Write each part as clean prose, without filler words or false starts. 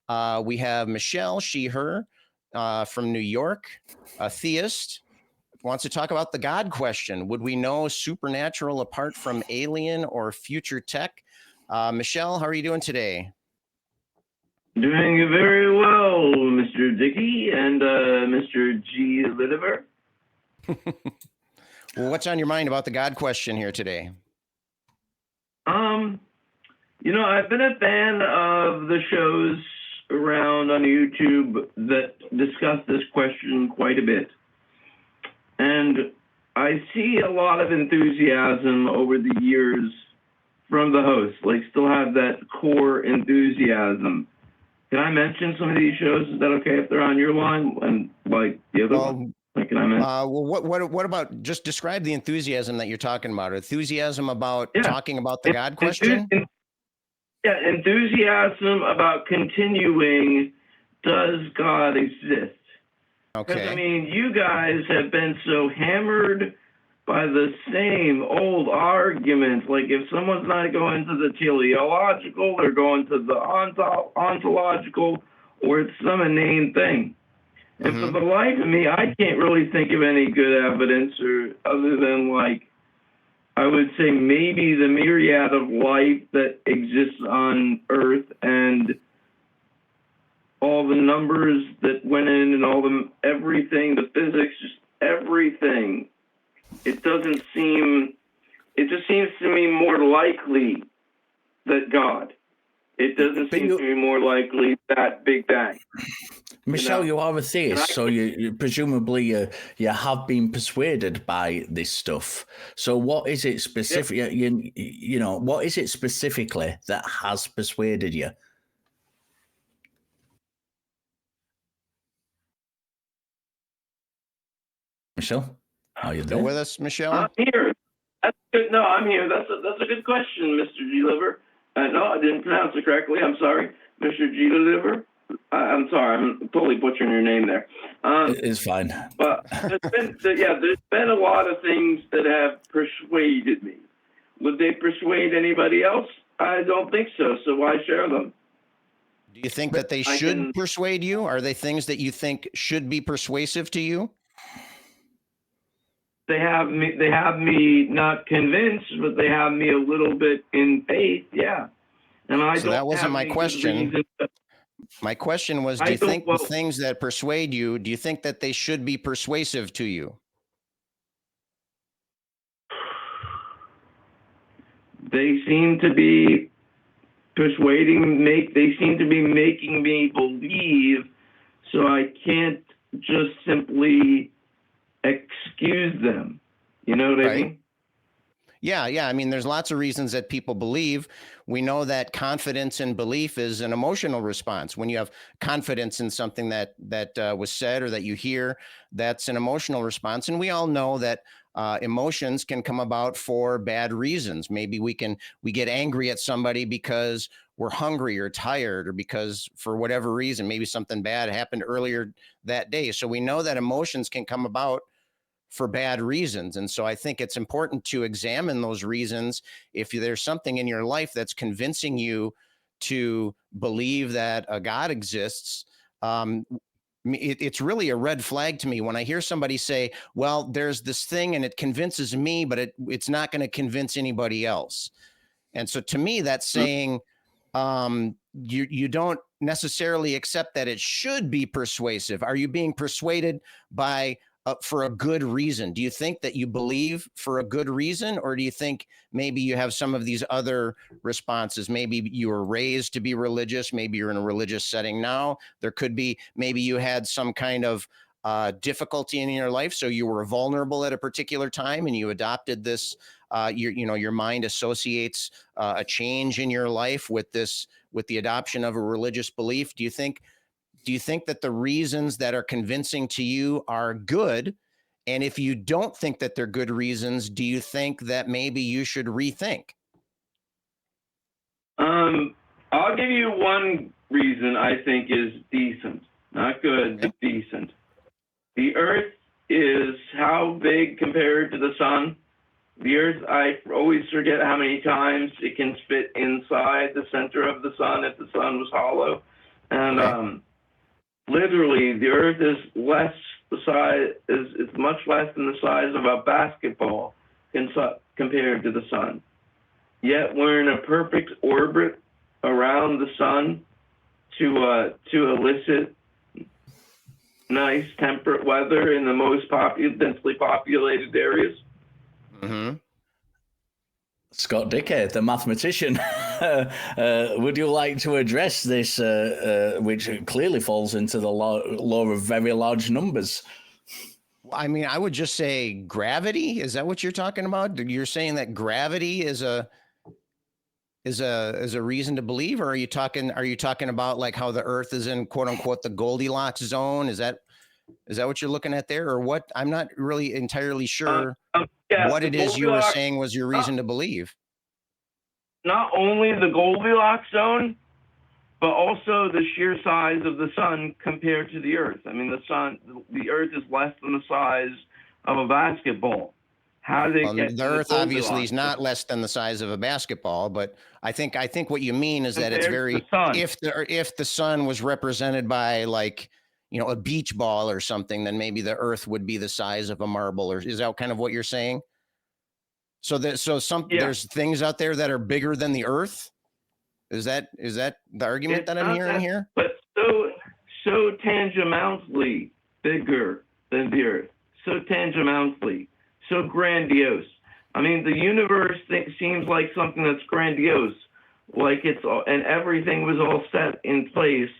We have Michelle, she, her, from New York, a theist, wants to talk about the God question. Would we know supernatural apart from alien or future tech? Michelle, how are you doing today? Doing very well, Mr. Dickie and Mr. Gilliver. Well, what's on your mind about the God question here today? I've been a fan of the shows around on YouTube that discuss this question quite a bit. And I see a lot of enthusiasm over the years from the hosts, like still have that core enthusiasm. Can I mention some of these shows? Is that okay if they're on your line and like the other one? Like, can I mention? Well, what about just describe the enthusiasm that you're talking about? Enthusiasm about talking about the God question? Enthusiasm about continuing, does God exist? Okay. Because, I mean, you guys have been so hammered by the same old arguments. Like, if someone's not going to the teleological, they're going to the ontological, or it's some inane thing. And for the life of me, I can't really think of any good evidence or other than, like, I would say maybe the myriad of life that exists on Earth and all the numbers that went in and all the everything, the physics, just everything. It just seems to me more likely that God. It doesn't seem to be more likely that Big Bang. Michelle, you are a theist, so you presumably you have been persuaded by this stuff. So what is it specific? You know, what is it specifically that has persuaded you? Michelle, are you there? Still with us, Michelle? I'm here. That's good. No, I'm here. That's a good question, Mr. Gilliver. No, I didn't pronounce it correctly. I'm sorry, Mr. Gilliver. I'm sorry, I'm totally butchering your name there. It's fine. But there's been a lot of things that have persuaded me. Would they persuade anybody else? I don't think so. So why share them? Do you think that they should persuade you? Are they things that you think should be persuasive to you? They have me not convinced, but they have me a little bit in faith. Yeah. And So that wasn't my question. My question was, do you think the things that persuade you, do you think that they should be persuasive to you? They seem to be persuading, they seem to be making me believe, so I can't just simply excuse them. You know what I mean? Yeah. I mean, there's lots of reasons that people believe. We know that confidence and belief is an emotional response. When you have confidence in something that was said or that you hear, that's an emotional response. And we all know that emotions can come about for bad reasons. Maybe we get angry at somebody because we're hungry or tired, or because for whatever reason, maybe something bad happened earlier that day. So we know that emotions can come about for bad reasons. And so I think it's important to examine those reasons. If there's something in your life that's convincing you to believe that a God exists, it's really a red flag to me when I hear somebody say, well, there's this thing and it convinces me, but it's not going to convince anybody else. And so to me, that's saying you don't necessarily accept that it should be persuasive. Are you being persuaded by for a good reason? Do you think that you believe for a good reason, or do you think maybe you have some of these other responses? Maybe you were raised to be religious. Maybe you're in a religious setting now. There could be, maybe you had some kind of difficulty in your life, so you were vulnerable at a particular time and you adopted this. Your mind associates a change in your life with the adoption of a religious belief. Do you think that the reasons that are convincing to you are good? And if you don't think that they're good reasons, do you think that maybe you should rethink? I'll give you one reason I think is decent. Not good, but decent. The Earth is how big compared to the sun? The Earth, I always forget how many times it can fit inside the center of the sun if the sun was hollow. And Okay. literally, the Earth is less the size is much less than the size of a basketball compared to the sun. Yet we're in a perfect orbit around the sun to elicit nice temperate weather in the most densely populated areas. Mm-hmm. Scott Dickie, the mathematician, would you like to address this, which clearly falls into the law of very large numbers? I mean, I would just say gravity. Is that what you're talking about? You're saying that gravity is a reason to believe, or are you talking about like how the Earth is in quote unquote the Goldilocks zone? Is that what you're looking at there, or what? I'm not really entirely sure Yeah, what the it is you were Goldilocks, saying was your reason to believe. not only the Goldilocks zone, but also the sheer size of the sun compared to the Earth. I mean, the Earth is less than the size of a basketball. How did it get The to the Earth obviously is Goldilocks not zone? less than the size of a basketball, but I think what you mean is that it's Compared to very, the sun. if the sun was represented by like, you know, a beach ball or something, then maybe the Earth would be the size of a marble. Or is that kind of what you're saying? So Yeah. there's things out there that are bigger than the Earth. Is that the argument It's that I'm not hearing that, here? but so tangentially bigger than the Earth, so tangentially, so grandiose. I mean, the universe seems like something that's grandiose, like it's all, and everything was all set in place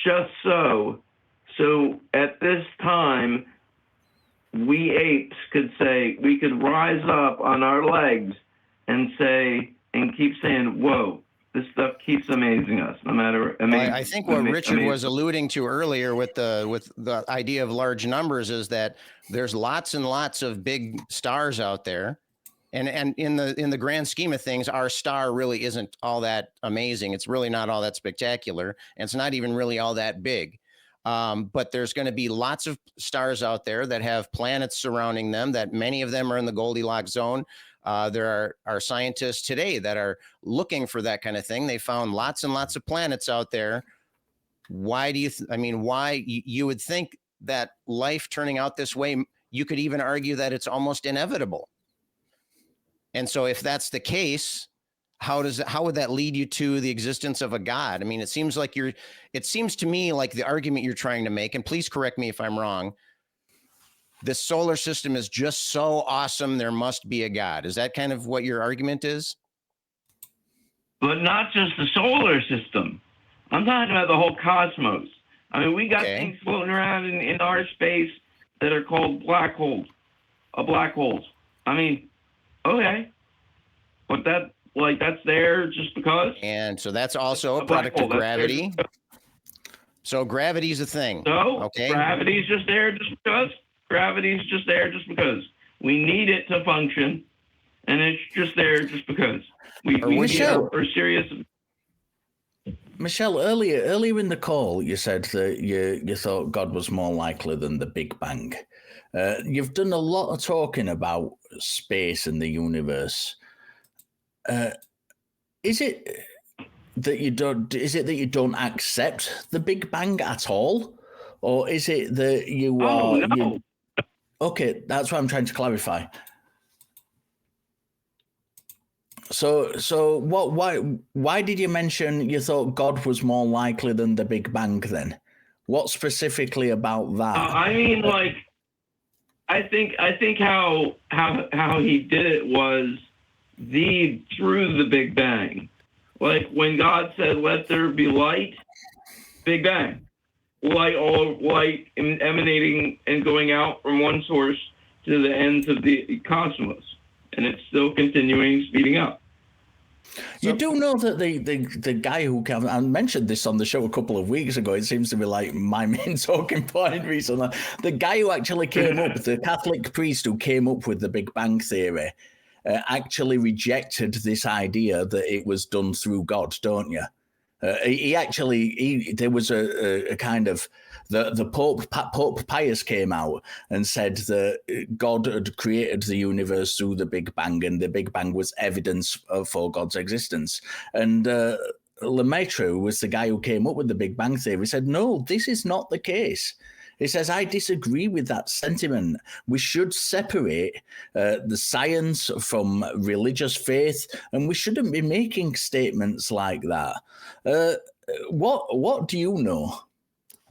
just so. So at this time, we apes could say, we could rise up on our legs and say, and keep saying, whoa, this stuff keeps amazing us, no matter. I think what Richard was alluding to earlier with the idea of large numbers is that there's lots and lots of big stars out there. And in the grand scheme of things, our star really isn't all that amazing. It's really not all that spectacular. And it's not even really all that big. But there's going to be lots of stars out there that have planets surrounding them, that many of them are in the Goldilocks zone. There are scientists today that are looking for that kind of thing. They found lots and lots of planets out there. Why do you, why you would think that life turning out this way, you could even argue that it's almost inevitable. And so if that's the case, how would that lead you to the existence of a God? I mean, it seems to me like the argument you're trying to make, and please correct me if I'm wrong, the solar system is just so awesome, there must be a God. Is that kind of what your argument is? But not just the solar system. I'm talking about the whole cosmos. I mean, we got things floating around in our space that are called black holes. I mean, okay, but that's there just because. And so that's also a product of gravity. So gravity's a thing. So okay, gravity's just there just because. Gravity's just there just because. We need it to function, and it's just there just because. We need it for serious. Michelle, earlier in the call, you said that you thought God was more likely than the Big Bang. You've done a lot of talking about space and the universe. Is it that you don't accept the Big Bang at all, or is it that you are? No. Okay, that's what I'm trying to clarify. So what? Why did you mention you thought God was more likely than the Big Bang? Then, what specifically about that? I mean, like, I think how he did it was through the Big Bang. Like when God said, "Let there be light," Big Bang, light emanating and going out from one source to the ends of the cosmos, and it's still continuing, speeding up. You do know that the guy who I mentioned this on the show a couple of weeks ago. It seems to be like my main talking point recently. The guy who actually came up, the Catholic priest who came up with the Big Bang theory, actually rejected this idea that it was done through God, don't you? There was a kind of the Pope Pius came out and said that God had created the universe through the Big Bang, and the Big Bang was evidence for God's existence. And Lemaitre, who was the guy who came up with the Big Bang Theory, said, no, this is not the case. He says, I disagree with that sentiment. We should separate the science from religious faith, and we shouldn't be making statements like that. What do you know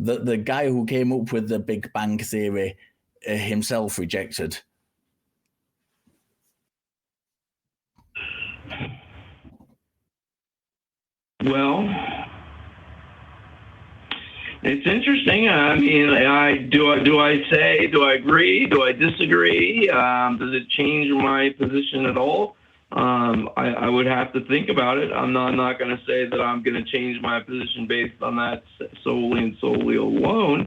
that the guy who came up with the Big Bang Theory himself rejected? Well, it's interesting. I mean, do I agree? Do I disagree? Does it change my position at all? I would have to think about it. I'm not going to say that I'm going to change my position based on that solely and solely alone.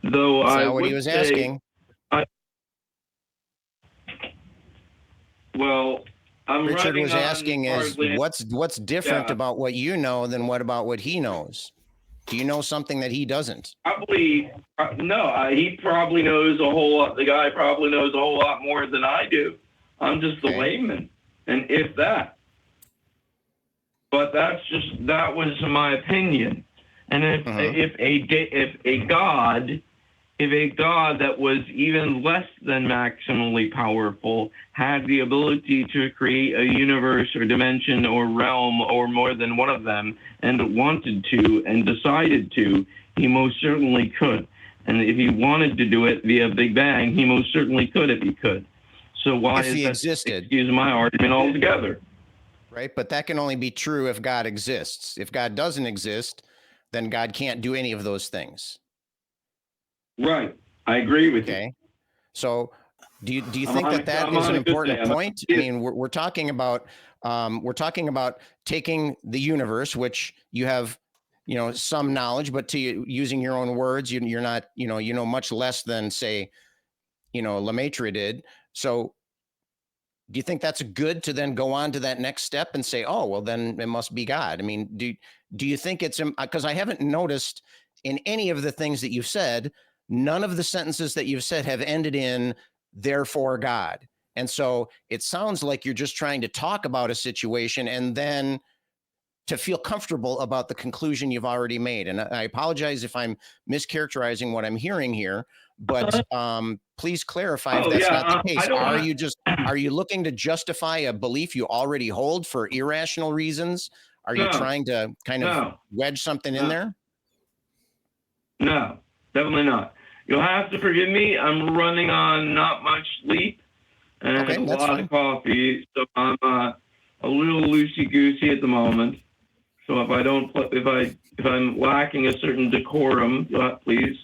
Though That's I not what would he was say, asking. Well, I'm Richard running was on asking is hardly- what's different Yeah. about what you know than what about what he knows? Do you know something that he doesn't? Probably no. He probably knows a whole lot. The guy probably knows a whole lot more than I do. I'm just the Okay. layman, and if that. But that was my opinion. And if a god that was even less than maximally powerful had the ability to create a universe or dimension or realm or more than one of them and wanted to and decided to, he most certainly could. And if he wanted to do it via Big Bang, he most certainly could if he could. So why If is he that? existed. Excuse my argument altogether. Right? But that can only be true if God exists. If God doesn't exist, then God can't do any of those things. Right. I agree with you. Okay. So do you I'm think on that that I'm is on an a good important day. point? I mean, we're talking about taking the universe, which you have, some knowledge, but using your own words, you're not, much less than say, Lemaitre did. So do you think that's good to then go on to that next step and say, oh, well, then it must be God? I mean, do you think it's, because I haven't noticed in any of the things that you've said, none of the sentences that you've said have ended in therefore God. And so it sounds like you're just trying to talk about a situation and then to feel comfortable about the conclusion you've already made. And I apologize if I'm mischaracterizing what I'm hearing here, but please clarify if that's not the case. Are you looking to justify a belief you already hold for irrational reasons? Are you trying to kind of wedge something in there? No, definitely not. You'll have to forgive me. I'm running on not much sleep and a lot of coffee, so I'm a little loosey goosey at the moment. So if I'm lacking a certain decorum, please,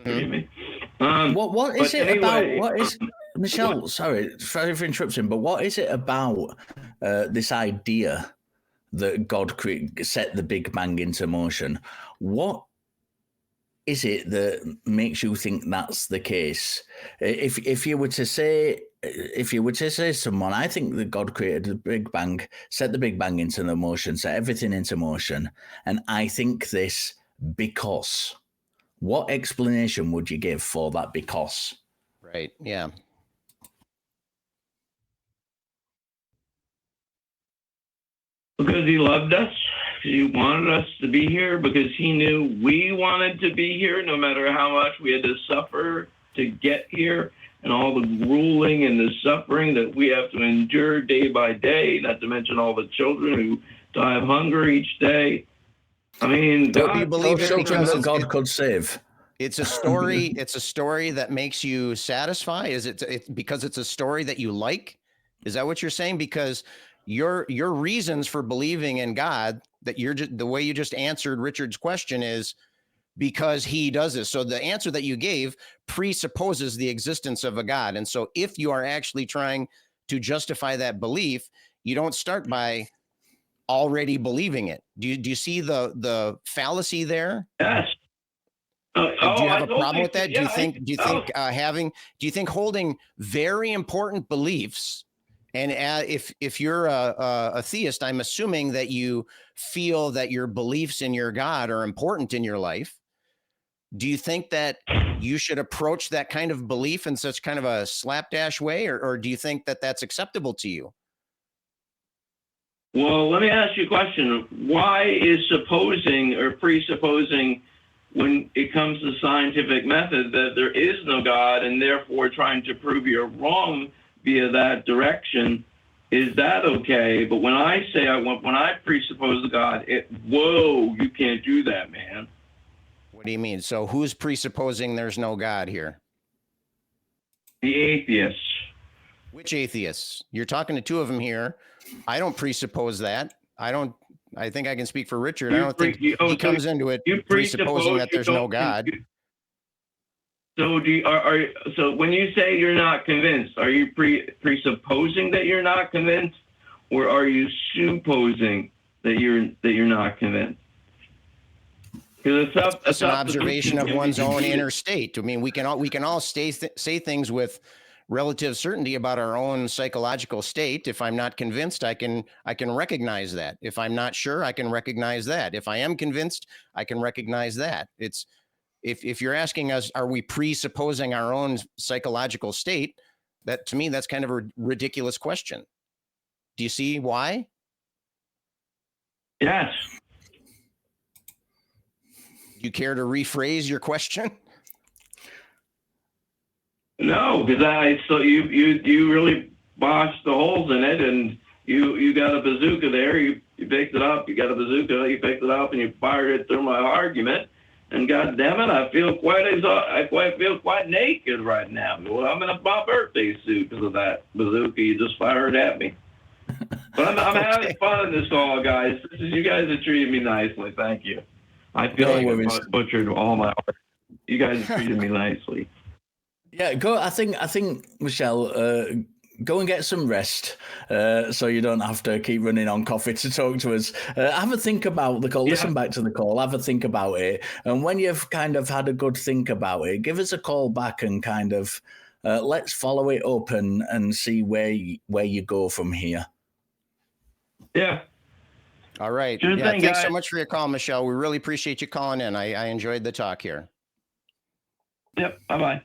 forgive me. What is it about? What is Michelle? Sorry for interrupting, but what is it about this idea that God set the Big Bang into motion? What is it that makes you think that's the case? If you were to say someone, I think that God created the Big Bang, set the Big Bang into the motion, set everything into motion, and I think this because. What explanation would you give for that because? Right. Yeah. Because he loved us. He wanted us to be here because he knew we wanted to be here, no matter how much we had to suffer to get here, and all the grueling and the suffering that we have to endure day by day, not to mention all the children who die of hunger each day. I mean, do you believe children that God could save? It's a story. It's a story that makes you satisfy. Is it because it's a story that you like? Is that what you're saying? Because your reasons for believing in God, that you're just, the way you just answered Richard's question is because he does this. So the answer that you gave presupposes the existence of a God. And so if you are actually trying to justify that belief, you don't start by already believing it. Do you see the fallacy there? Yes. Do you have a problem with that? Do you think holding very important beliefs, and if you're a theist, I'm assuming that you feel that your beliefs in your God are important in your life. Do you think that you should approach that kind of belief in such kind of a slapdash way, or do you think that that's acceptable to you? Well, let me ask you a question. Why is supposing or presupposing, when it comes to scientific method, that there is no God and therefore trying to prove you're wrong via that direction, is that okay? But when I say when I presuppose God, whoa, you can't do that, man. What do you mean? So who's presupposing there's no God here? The atheists. Which atheists? You're talking to two of them here. I don't presuppose that. I think I can speak for Richard. I don't think he comes into it presupposing that there's no God. So so when you say you're not convinced, are you presupposing that you're not convinced, or are you supposing that you're not convinced? Because it's an observation of one's own inner state. I mean, we can all say things with relative certainty about our own psychological state. If I'm not convinced, I can recognize that. If I'm not sure, I can recognize that. If I am convinced, I can recognize that. It's if you're asking us, are we presupposing our own psychological state? That, to me, that's kind of a ridiculous question. Do you see why? Yes. You care to rephrase your question? No, because you really botched the holes in it, and you got a bazooka there. You picked it up. You got a bazooka. You picked it up and you fired it through my argument. And God damn it, I feel quite naked right now. Well, I'm in my birthday suit because of that bazooka you just fired at me. But I'm having fun in this all, guys. You guys have treated me nicely. Thank you. I feel like I butchered all my art. You guys have treated me nicely. Yeah, go. I think Michelle, go and get some rest, so you don't have to keep running on coffee to talk to us. Have a think about the call. Yeah. Listen back to the call. Have a think about it, and when you've kind of had a good think about it, give us a call back and kind of let's follow it up and see where you go from here. Yeah. All right. Sure yeah. Thing, thanks guys. so much for your call, Michelle. We really appreciate you calling in. I enjoyed the talk here. Yep. Bye-bye.